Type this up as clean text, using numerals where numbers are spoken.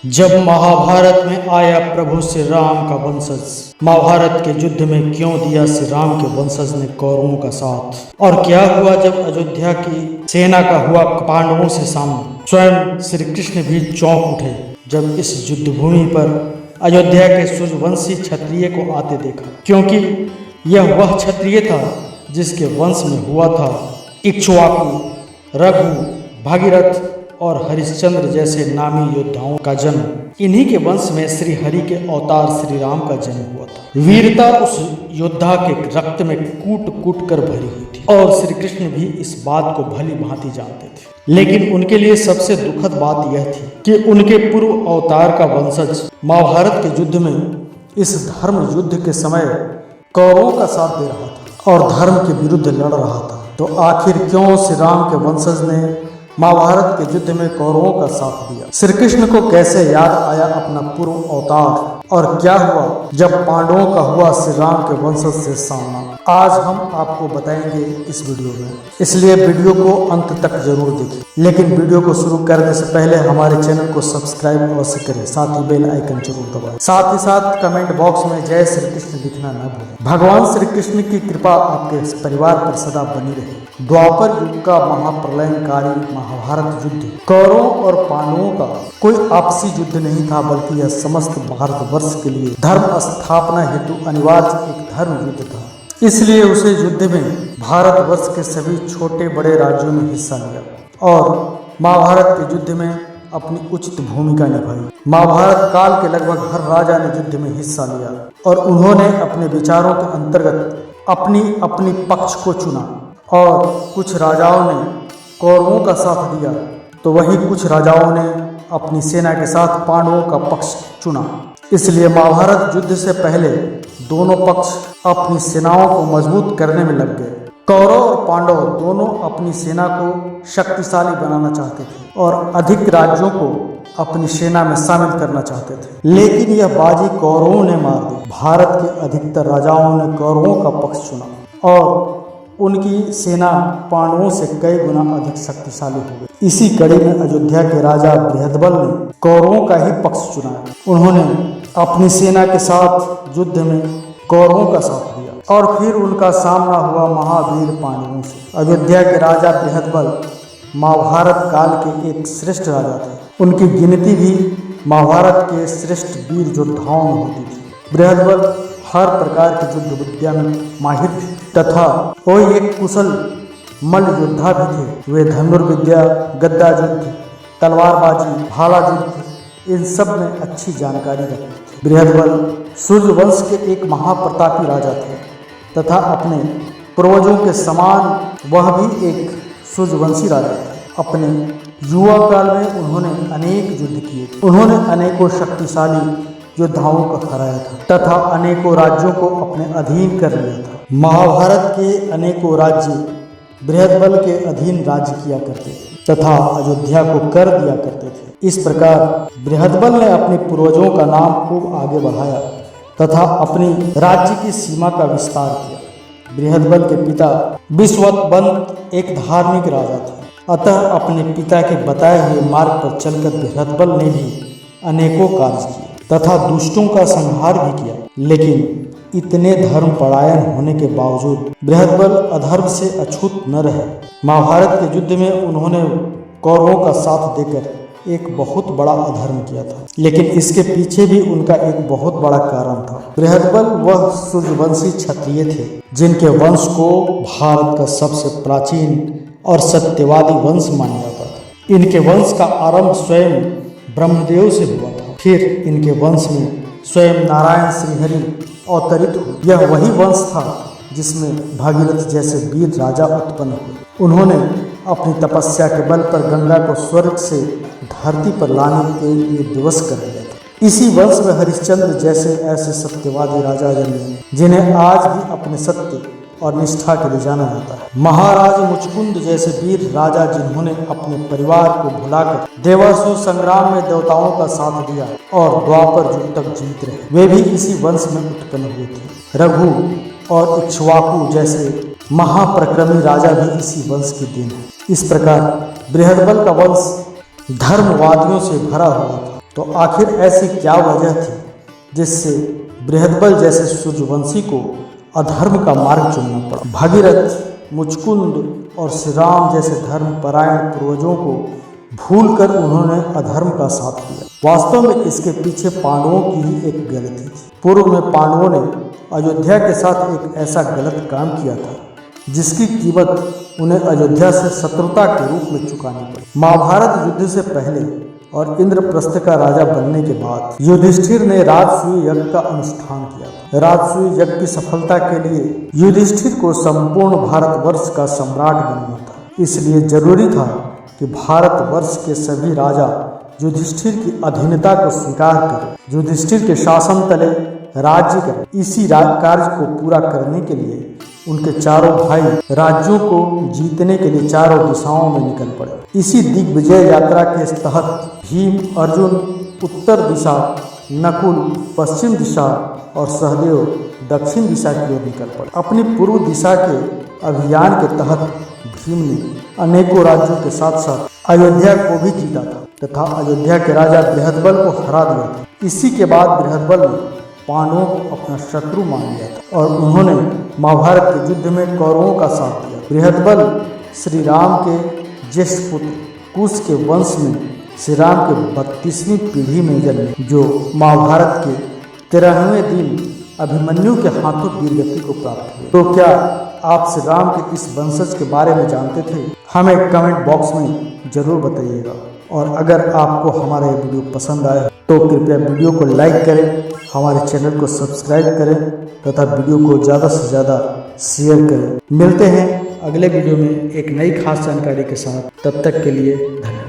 जब महाभारत में आया प्रभु श्री राम का वंशज, महाभारत के युद्ध में क्यों दिया श्री राम के वंशज ने कौरवों का साथ, और क्या हुआ जब अयोध्या की सेना का हुआ पांडवों से सामना। स्वयं श्री कृष्ण भी चौंक उठे जब इस युद्ध भूमि पर अयोध्या के सूर्यवंशी क्षत्रिय को आते देखा, क्योंकि यह वह क्षत्रिय था जिसके वंश में हुआ था इक्ष्वाकु, रघु, भागीरथ और हरिश्चंद्र जैसे नामी योद्धाओं का जन्म। इन्हीं के वंश में श्री हरि के अवतार श्री राम का जन्म हुआ था। वीरता उस योद्धा के रक्त में कूट कूट कर भरी हुई थी और श्री कृष्ण भी इस बात को भली भांति जानते थे। लेकिन उनके लिए सबसे दुखद बात यह थी कि उनके पूर्व अवतार का वंशज महाभारत के युद्ध में इस धर्म युद्ध के समय कौरवों का साथ दे रहा था और धर्म के विरुद्ध लड़ रहा था। तो आखिर क्यों श्री राम के वंशज ने महाभारत के युद्ध में कौरवों का साथ दिया? श्री कृष्ण को कैसे याद आया अपना पूर्व अवतार, और क्या हुआ जब पांडवों का हुआ श्री राम के वंशज से सामना? आज हम आपको बताएंगे इस वीडियो में, इसलिए वीडियो को अंत तक जरूर देखें। लेकिन वीडियो को शुरू करने से पहले हमारे चैनल को सब्सक्राइब अवश्य करें, साथ ही बेल आइकन जरूर दबाएं। साथ ही साथ कमेंट बॉक्स में जय श्री कृष्ण लिखना न भूलें। भगवान श्री कृष्ण की कृपा आपके परिवार पर सदा बनी रहे। द्वापर युग का महाप्रलयकारी महाभारत युद्ध कौरवों और पांडवों का कोई आपसी युद्ध नहीं था, बल्कि यह समस्त भारतवर्ष के लिए धर्म स्थापना हेतु अनिवार्य एक धर्म युद्ध था। इसलिए उसे युद्ध में भारतवर्ष के सभी छोटे बड़े राज्यों ने हिस्सा लिया और महाभारत के युद्ध में अपनी उचित भूमिका निभाई। महाभारत काल के लगभग हर राजा ने युद्ध में हिस्सा लिया और उन्होंने अपने विचारों के अंतर्गत अपनी अपनी पक्ष को चुना। और कुछ राजाओं ने कौरवों का साथ दिया तो वहीं कुछ राजाओं ने अपनी सेना के साथ पांडवों का पक्ष चुना। इसलिए महाभारत युद्ध से पहले दोनों पक्ष अपनी सेनाओं को मजबूत करने में लग गए। कौरव और पांडव दोनों अपनी सेना को शक्तिशाली बनाना चाहते थे और अधिक राज्यों को अपनी सेना में शामिल करना चाहते थे, लेकिन यह बाजी कौरवों ने मार दी। भारत के अधिकतर राजाओं ने कौरवों का पक्ष चुना और उनकी सेना पांडवों से कई गुना अधिक शक्तिशाली हो गई। इसी कड़ी में अयोध्या के राजा बृहद्बल ने कौरवों का ही पक्ष चुना। उन्होंने अपनी सेना के साथ युद्ध में कौरवों का साथ दिया और फिर उनका सामना हुआ महावीर पांडवों से। अयोध्या के राजा बृहद्बल महाभारत काल के एक श्रेष्ठ राजा थे। उनकी गिनती भी महाभारत के श्रेष्ठ वीर योद्धाओं में होती थी। बृहद्बल हर प्रकार की युद्ध विद्या में माहिर थे तथा वो एक कुशल मल्ल योद्धा भी थे। वे धनुर्विद्या, गदा युद्ध, तलवारबाजी, भाला युद्ध, इन सब में अच्छी जानकारी रखते थे। बृहद्बल सूर्यवंश के एक महाप्रतापी राजा थे तथा अपने पूर्वजों के समान वह भी एक सूर्यवंशी राजा थे। अपने युवा काल में उन्होंने अनेक युद्ध किए। उन्होंने अनेकों शक्तिशाली योद्धाओं को हराया था तथा अनेकों राज्यों को अपने अधीन कर लिया था। महाभारत के अनेकों राज्य बृहद्बल के अधीन राज्य किया करते थे तथा अयोध्या को कर दिया करते थे। इस प्रकार बृहद्बल ने अपने पूर्वजों का नाम खूब आगे बढ़ाया तथा अपनी राज्य की सीमा का विस्तार किया। बृहद्बल के पिता विश्ववंत एक धार्मिक राजा थे, अतः अपने पिता के बताए हुए मार्ग पर चलकर बृहद्बल ने भी अनेकों कार्य किए तथा दुष्टों का संहार भी किया। लेकिन इतने धर्म परायण होने के बावजूद बृहद्बल अधर्म से अछूत न रहे। महाभारत के युद्ध में उन्होंने कौरवों का साथ देकर एक बहुत बड़ा अधर्म किया था, लेकिन इसके पीछे भी उनका एक बहुत बड़ा कारण था। बृहद्बल वह सूर्यवंशी क्षत्रिय थे जिनके वंश को भारत का सबसे प्राचीन और सत्यवादी वंश माना जाता था। इनके वंश का आरंभ स्वयं ब्रह्मदेव से हुआ था। फिर इनके वंश में स्वयं नारायण श्रीहरि अवतरित हुए। यह वही वंश था जिसमें भागीरथ जैसे वीर राजा उत्पन्न हुए। उन्होंने अपनी तपस्या के बल पर गंगा को स्वर्ग से धरती पर लाने के लिए दिवस कर दिया था। इसी वंश में हरिश्चंद्र जैसे ऐसे सत्यवादी राजा जन्मे जिन्हें आज भी अपने सत्य और निष्ठा के लिए जाना जाता है। महाराज मुचकुंद जैसे वीर राजा जिन्होंने अपने परिवार को भुलाकर देवासुर संग्राम में देवताओं का साथ दिया और द्वापर युग तक जीवित रहे, वे भी इसी वंश में उत्पन्न हुए थे। रघु और इक्ष्वाकु जैसे महाप्रक्रमी राजा भी इसी वंश की देन है। इस प्रकार बृहद्बल का वंश धर्मवादियों से भरा हुआ था तो आखिर ऐसी क्या वजह थी जिससे बृहद्बल जैसे सूर्यवंशी को अधर्म का मार्ग चुनना पड़ा? भागीरथ, मुचकुंद और श्री राम जैसे धर्मपरायण पूर्वजों को भूलकर उन्होंने अधर्म का साथ दिया। वास्तव में इसके पीछे पांडवों की ही एक गलती थी। पूर्व में पांडवों ने अयोध्या के साथ एक ऐसा गलत काम किया था जिसकी कीमत उन्हें अयोध्या से शत्रुता के रूप में चुकानी पड़ी। महाभारत युद्ध से पहले और इंद्रप्रस्थ का राजा बनने के बाद युधिष्ठिर ने राजसूय यज्ञ का अनुष्ठान किया था। राजसूय यज्ञ की सफलता के लिए युधिष्ठिर को संपूर्ण भारतवर्ष का सम्राट बनना था। इसलिए जरूरी था कि भारतवर्ष के सभी राजा युधिष्ठिर की अधीनता को स्वीकार करें, युधिष्ठिर के शासन तले राज्य करें। इसी कार्य को पूरा करने के लिए उनके चारों भाई राज्यों को जीतने के लिए चारों दिशाओं में निकल पड़े। इसी दिग्विजय यात्रा के तहत भीम, अर्जुन उत्तर दिशा, नकुल पश्चिम दिशा और सहदेव दक्षिण दिशा की ओर निकल पड़े। अपनी पूर्व दिशा के अभियान के तहत भीम ने अनेकों राज्यों के साथ साथ अयोध्या को भी जीता था तथा अयोध्या के राजा बृहद्बल को हरा दिया था। इसी के बाद बृहद्बल ने पांडवों को अपना शत्रु मान लिया था और उन्होंने महाभारत के युद्ध में कौरवों का साथ दिया। बृहद्बल श्री राम के ज्येष्ठ पुत्र कुश के वंश में श्री राम के 32वीं पीढ़ी में जन्मे, जो महाभारत के 13वें दिन अभिमन्यु के हाथों वीरगति को प्राप्त हुए। तो क्या आप श्री राम के इस वंशज के बारे में जानते थे? हमें कमेंट बॉक्स में जरूर बताइएगा। और अगर आपको हमारा ये वीडियो पसंद आए तो कृपया वीडियो को लाइक करें, हमारे चैनल को सब्सक्राइब करें तथा वीडियो को ज़्यादा से ज़्यादा शेयर करें। मिलते हैं अगले वीडियो में एक नई खास जानकारी के साथ। तब तक के लिए धन्यवाद।